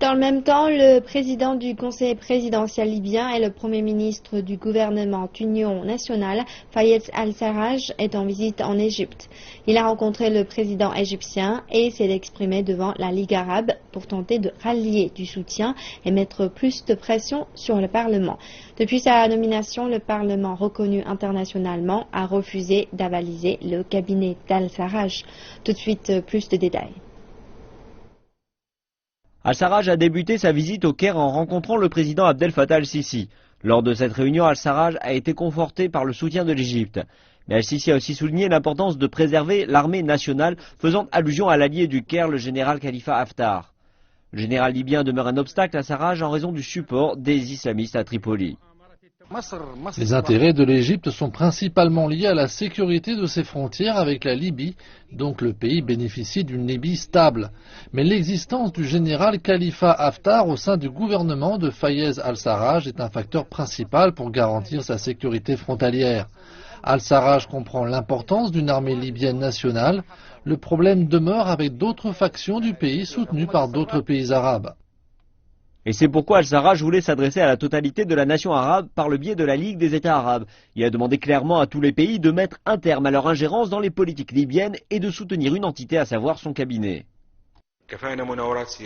Dans le même temps, le président du Conseil présidentiel libyen et le premier ministre du gouvernement d'union nationale, Fayez al-Sarraj, est en visite en Égypte. Il a rencontré le président égyptien et s'est exprimé devant la Ligue arabe pour tenter de rallier du soutien et mettre plus de pression sur le Parlement. Depuis sa nomination, le Parlement reconnu internationalement a refusé d'avaliser le cabinet d'al-Sarraj. Tout de suite, plus de détails. Al-Sarraj a débuté sa visite au Caire en rencontrant le président Abdel Fattah al-Sisi. Lors de cette réunion, Al-Sarraj a été conforté par le soutien de l'Égypte. Mais al-Sisi a aussi souligné l'importance de préserver l'armée nationale, faisant allusion à l'allié du Caire, le général Khalifa Haftar. Le général libyen demeure un obstacle à Sarraj en raison du support des islamistes à Tripoli. Les intérêts de l'Égypte sont principalement liés à la sécurité de ses frontières avec la Libye, donc le pays bénéficie d'une Libye stable. Mais l'existence du général Khalifa Haftar au sein du gouvernement de Fayez al-Sarraj est un facteur principal pour garantir sa sécurité frontalière. Al-Sarraj comprend l'importance d'une armée libyenne nationale. Le problème demeure avec d'autres factions du pays soutenues par d'autres pays arabes. Et c'est pourquoi Al-Sarraj voulait s'adresser à la totalité de la nation arabe par le biais de la Ligue des États arabes. Il a demandé clairement à tous les pays de mettre un terme à leur ingérence dans les politiques libyennes et de soutenir une entité, à savoir son cabinet.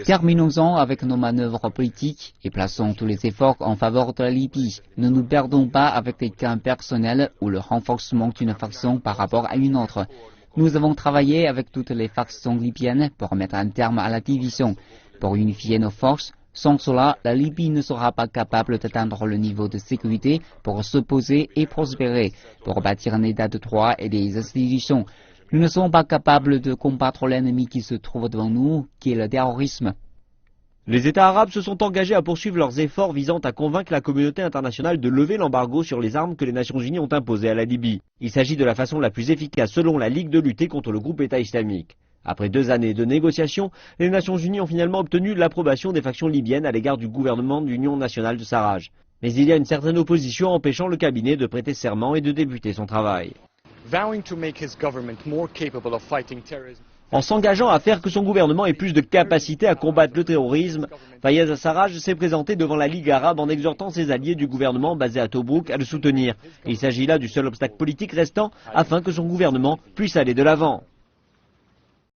Terminons-en avec nos manœuvres politiques et plaçons tous les efforts en faveur de la Libye. Ne nous perdons pas avec des gains personnels ou le renforcement d'une faction par rapport à une autre. Nous avons travaillé avec toutes les factions libyennes pour mettre un terme à la division, pour unifier nos forces. Sans cela, la Libye ne sera pas capable d'atteindre le niveau de sécurité pour s'opposer et prospérer, pour bâtir un état de droit et des institutions. Nous ne sommes pas capables de combattre l'ennemi qui se trouve devant nous, qui est le terrorisme. Les États arabes se sont engagés à poursuivre leurs efforts visant à convaincre la communauté internationale de lever l'embargo sur les armes que les Nations Unies ont imposé à la Libye. Il s'agit de la façon la plus efficace, selon la Ligue, de lutter contre le groupe État islamique. Après 2 années de négociations, les Nations Unies ont finalement obtenu l'approbation des factions libyennes à l'égard du gouvernement d'union nationale de Sarraj. Mais il y a une certaine opposition empêchant le cabinet de prêter serment et de débuter son travail. En s'engageant à faire que son gouvernement ait plus de capacité à combattre le terrorisme, Fayez al-Sarraj s'est présenté devant la Ligue arabe en exhortant ses alliés du gouvernement basé à Tobrouk à le soutenir. Et il s'agit là du seul obstacle politique restant afin que son gouvernement puisse aller de l'avant.